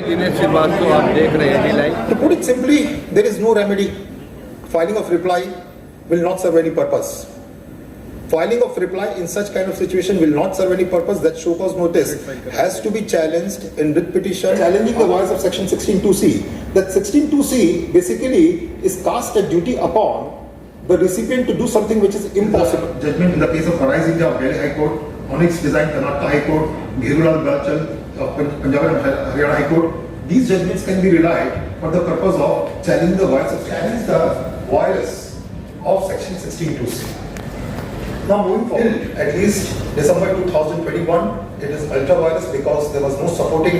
दिनेश श्रीवास्तव, आप देख रहे हैं live. To put it simply, there is no remedy. Filing of reply will not serve any purpose. Filing of reply in such kind of situation will not serve any purpose. That show cause notice has to be challenged in writ petition, challenging the voice of section 16(2)(c). That 16(2)(c) basically is cast a duty upon the recipient to do something which is impossible. Judgment in the case of Arise India of Delhi High Court, Onyx Design Karnataka High Court, Ghirulal Bachal of Punjab and Haryana High Court, these judgments can be relied for the purpose of challenging the voice of section 16(2)(c). Now moving forward, at least December 2021, it is ultra virus because there was no supporting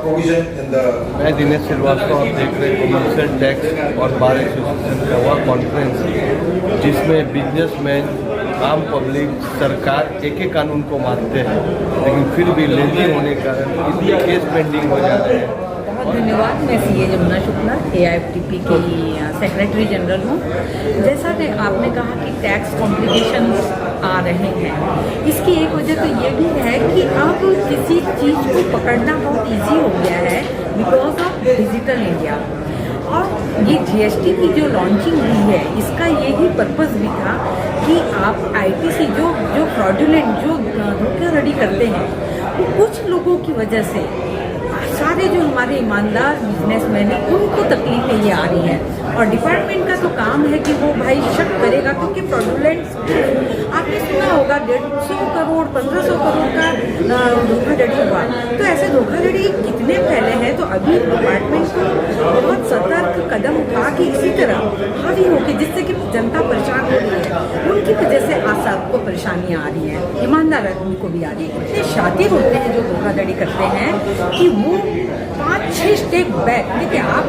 provision in the. मैं दिनेश श्रीवास्तव, आप देख रहे हैं commercial tax और bar association का हुआ conference, जिसमें businessman, आम पब्लिक, सरकार एक कानून को मानते हैं, लेकिन फिर भी लेजी होने के कारण इसलिए केस पेंडिंग हो जा रहे हैं। बहुत धन्यवाद। मैं सीए जमुना शुक्ला, AIFTP की सेक्रेटरी जनरल हूँ। जैसा कि आपने कहा कि टैक्स कॉम्प्लिकेशंस आ रहे हैं, इसकी एक वजह तो ये भी है कि अब किसी चीज़ को पकड़ना बहुत इजी हो गया है बिकॉज ऑफ डिजिटल इंडिया। और ये GST की जो लॉन्चिंग हुई है, इसका यही पर्पस भी था कि आप ITC जो फ्रॉडुलेंट, जो धोखाधड़ी करते हैं, वो कुछ लोगों की वजह से सारे जो हमारे ईमानदार बिजनेसमैन हैं उनको तकलीफें ये आ रही हैं। और डिपार्टमेंट का तो काम है कि वो भाई शक करेगा, क्योंकि फ्रॉडुलेंट आपने सुना होगा 150 करोड़ 1500 करोड़ का धोखाधड़ी हुआ। तो ऐसे धोखाधड़ी कितने फैले हैं, तो अभी डिपार्टमेंट को बहुत सतर्क कदम उठा के इसी तरह हावी होकर, जिससे कि जनता परेशान हो रही है, उनकी वजह से आसाद को परेशानियाँ आ रही हैं, ईमानदार आदमी को भी आ रही है। इतने शातिर होते हैं जो धोखाधड़ी करते हैं कि वो 5-6 स्टेप बैक, देखिए आप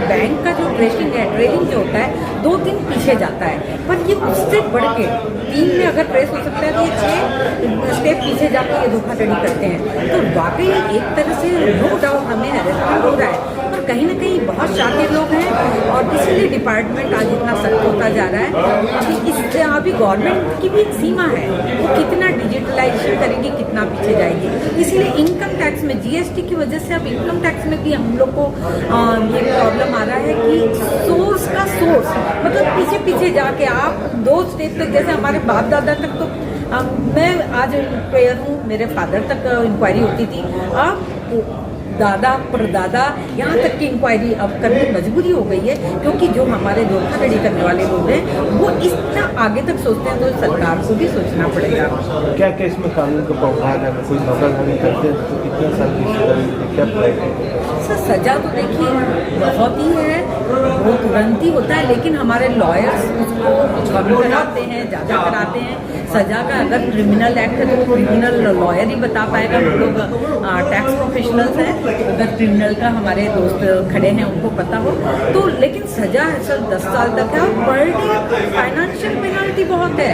बैंक का जो ट्रेलिंग जो होता है 2-3 पीछे जाता है, पर ये उससे बढ़ के 3 में अगर ट्रेस हो सकता है तो ये 6 स्टेप पीछे जाकर ये धोखाधड़ी करते हैं। तो वाकई एक तरह से नो डाउट हमें रेस्पॉन्ड हो रहा है, पर कहीं ना कहीं बहुत शातिर लोग हैं और इसीलिए डिपार्टमेंट आज इतना सख्त होता जा रहा है। अभी गवर्नमेंट की भी एक सीमा है, वो कितना डिजिटलाइजेशन करेगी, कितना पीछे जाएगी। इसीलिए इनकम टैक्स में GST की वजह से अब इनकम टैक्स में भी हम लोग को ये प्रॉब्लम आ रहा है कि सोर्स मतलब पीछे जाके आप 2 स्टेप तक, जैसे हमारे बाप दादा तक तो मैं आज इंक्वायर हूँ, मेरे फादर तक इंक्वायरी होती थी, अब दादा परदादा यहाँ तक की इंक्वायरी अब करने मजबूरी हो गई है, क्योंकि जो हमारे धोखाधड़ी करने वाले लोग हैं वो इतना आगे तक सोचते हैं, तो सरकार को भी सोचना पड़ेगा। क्या क्या इसमें कानून का प्रावधान है? कोई धोखाधड़ी करते हैं तो कितने साल की सजा, क्या सर? सजा तो देखिए बहुत ही है, वो तुरंत ही होता है, लेकिन हमारे लॉयर्स उसको कम कराते हैं, ज़्यादा कराते हैं। सजा का अगर क्रिमिनल एक्ट है तो क्रिमिनल लॉयर ही बता पाएगा, हम लोग टैक्स प्रोफेशनल्स हैं, अगर क्रिमिनल का हमारे दोस्त खड़े हैं उनको पता हो तो। लेकिन सजा है सर 10 साल तक है, और पर डे फाइनेंशियल पेनल्टी बहुत है।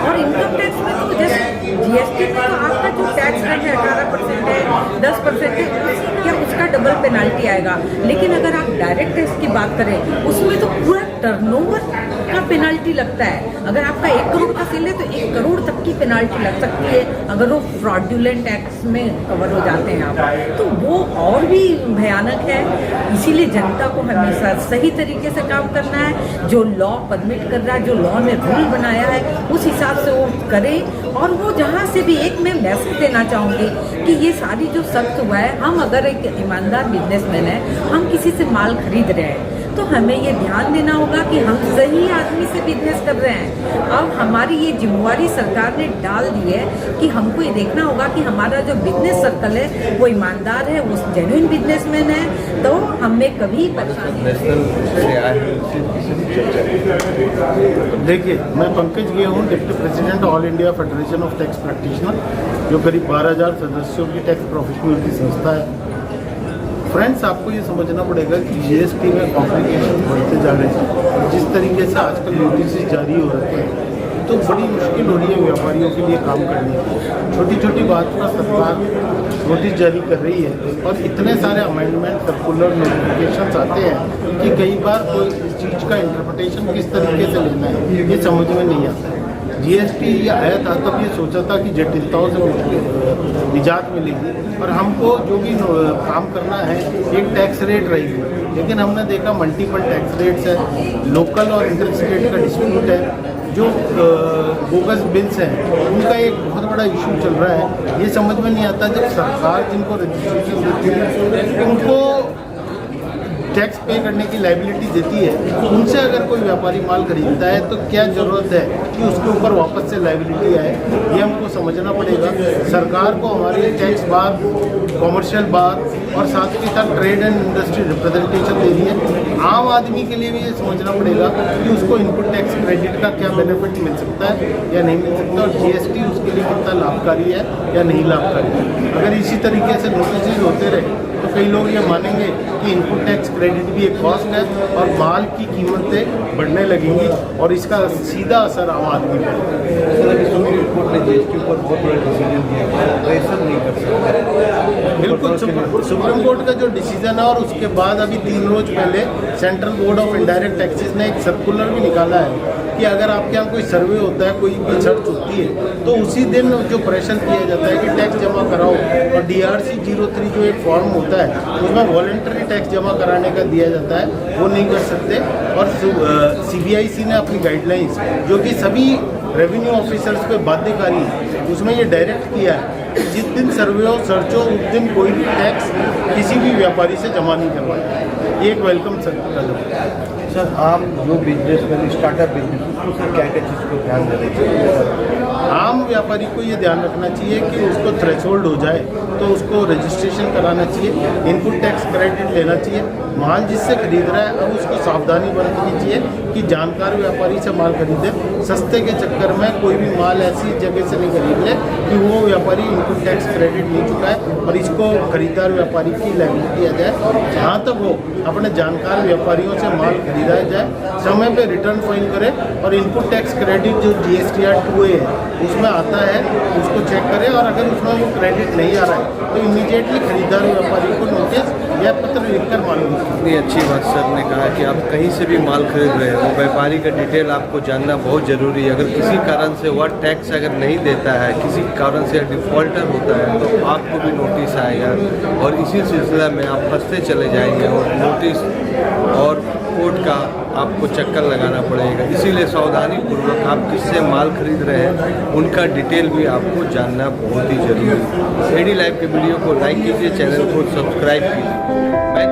और इनकम टैक्स में तो जैसे GST में तो आपका जो टैक्स रेट है 18% है, 10% है, या उसका डबल पेनल्टी आएगा। लेकिन अगर आप डायरेक्ट टैक्स की बात करें, उसमें तो पूरा टर्नओवर का पेनल्टी लगता है। अगर आपका 1 करोड़ का सेल है तो 1 करोड़ तक की पेनल्टी लग सकती है, अगर वो फ्रॉडुलेंट टैक्स में कवर हो जाते हैं आप, तो वो और भी भयानक है। इसीलिए जनता को हमेशा सही तरीके से काम करना है, जो लॉ परमिट कर रहा है, जो लॉ ने रूल बनाया है, उस हिसाब से वो करें। और वो जहाँ से भी एक मैं मैसेज देना चाहूँगी कि ये सारी जो सख्त हुआ है, हम अगर एक ईमानदार बिजनेसमैन है, हम किसी से माल खरीद रहे हैं तो हमें ये ध्यान देना होगा कि हम सही आदमी से बिजनेस कर रहे हैं। अब हमारी ये जिम्मेवारी सरकार ने डाल दी है कि हमको ये देखना होगा कि हमारा जो बिजनेस सर्कल है वो ईमानदार है, वो जेन्युइन बिजनेसमैन है, तो हमें कभी परेशानी। देखिए, मैं पंकज गे हूँ, deputy president all India federation of tax practitioner, जो करीब 12,000 सदस्यों की टैक्स प्रोफेशनल की संस्था है। फ्रेंड्स, आपको ये समझना पड़ेगा कि GST में कॉम्प्लिकेशन बढ़ते जा रहे हैं। जिस तरीके से आजकल नोटिस जारी हो रहे हैं, तो बड़ी मुश्किल हो रही है व्यापारियों के लिए काम करने की। छोटी छोटी बात पर सरकार नोटिस जारी कर रही है, और इतने सारे अमेंडमेंट, सर्कुलर, नोटिफिकेशंस आते हैं कि कई बार कोई इस चीज़ का इंटरप्रिटेशन किस तरीके से लेना है ये समझ में नहीं आता है। जीएसटी आया था तब ये सोचा था कि जटिलताओं से निजात मिलेगी और हमको जो भी काम करना है एक टैक्स रेट रहेगी, लेकिन हमने देखा मल्टीपल टैक्स रेट्स है, लोकल और इंटर स्टेट का डिस्प्यूट है, जो बोगस बिल्स हैं उनका एक बहुत बड़ा इशू चल रहा है। ये समझ में नहीं आता जब सरकार जिनको रजिस्ट्रेशन देती है उनको टैक्स पे करने की लाइबिलिटी देती है, उनसे अगर कोई व्यापारी माल खरीदता है तो क्या ज़रूरत है कि उसके ऊपर वापस से लाइबिलिटी आए, ये हमको समझना पड़ेगा। सरकार को हमारी टैक्स बार, कॉमर्शियल बार और साथ के साथ ट्रेड एंड इंडस्ट्री रिप्रेजेंटेशन दे रही है। आम आदमी के लिए भी ये समझना पड़ेगा कि उसको इनपुट टैक्स क्रेडिट का क्या बेनिफिट मिल सकता है या नहीं मिल सकता, और जीएसटी उसके लिए कितना लाभकारी है या नहीं लाभकारी है। अगर इसी तरीके से नोटिस होते रहे तो कई लोग ये मानेंगे कि इनपुट टैक्स क्रेडिट भी एक कॉस्ट है और माल की कीमतें बढ़ने लगेंगी और इसका सीधा असर आम आदमी पर सर, सुप्रीम कोर्ट ने जीएसटी पर बहुत बड़ा डिसीजन दिया है, तो ऐसा नहीं कर सकते। बिल्कुल, सुप्रीम कोर्ट का जो डिसीजन है और उसके बाद अभी 3 रोज पहले central board of indirect taxes ने एक सर्कुलर भी निकाला है कि अगर आपके यहाँ कोई सर्वे होता है, कोई भी सर्च होती है, तो उसी दिन जो प्रेशर किया जाता है कि टैक्स जमा कराओ, और DRC 03 जो एक फॉर्म होता है उसमें वॉलंटरी टैक्स जमा कराने का दिया जाता है, वो नहीं कर सकते। और CBIC ने अपनी गाइडलाइंस जो कि सभी रेवेन्यू ऑफिसर्स पे बाध्यकारी है, उसमें ये डायरेक्ट किया है कि जिस दिन सर्वे हो सर्च हो उस दिन कोई भी टैक्स किसी भी व्यापारी से जमा नहीं करवाए। ये एक वेलकम कदम है। सर, आप जो बिजनेसमैन स्टार्टअप बिजनेस उसको सर क्या क्या चीज़ को ध्यान देना चाहिए? आम व्यापारी को ये ध्यान रखना चाहिए कि उसको थ्रेशोल्ड हो जाए तो उसको रजिस्ट्रेशन कराना चाहिए, इनपुट टैक्स क्रेडिट लेना चाहिए, माल जिससे खरीद रहा है अब उसको सावधानी बरतनी चाहिए कि जानकार व्यापारी से माल खरीदे, सस्ते के चक्कर में कोई भी माल ऐसी जगह से नहीं खरीद ले कि वो व्यापारी इनपुट टैक्स क्रेडिट ले चुका है और इसको खरीदार व्यापारी की लायबिलिटी आ जाए। जहाँ तक हो अपने जानकार व्यापारियों से माल खरीदा जाए, समय पे रिटर्न फाइल करे और इनपुट टैक्स क्रेडिट जो GSTR 2A है उसमें आता है उसको चेक करें, और अगर उसमें वो क्रेडिट नहीं आ रहा है तो इमीडिएटली खरीदार व्यापारी को नोटिस या पत्र लिखकर मालूम। इतनी अच्छी बात सर ने कहा कि आप कहीं से भी माल खरीद रहे हो, व्यापारी का डिटेल आपको जानना बहुत ज़रूरी है। अगर किसी कारण से वह टैक्स अगर नहीं देता है, किसी कारण से डिफॉल्टर होता है, तो आपको भी नोटिस आएगा और इसी सिलसिला में आप फंसते चले जाएंगे और नोटिस और कोर्ट का आपको चक्कर लगाना पड़ेगा। इसीलिए सावधानी पूर्वक आप किससे माल खरीद रहे हैं उनका डिटेल भी आपको जानना बहुत ही जरूरी है। AD लाइव के वीडियो को लाइक कीजिए, चैनल को सब्सक्राइब कीजिए। मैं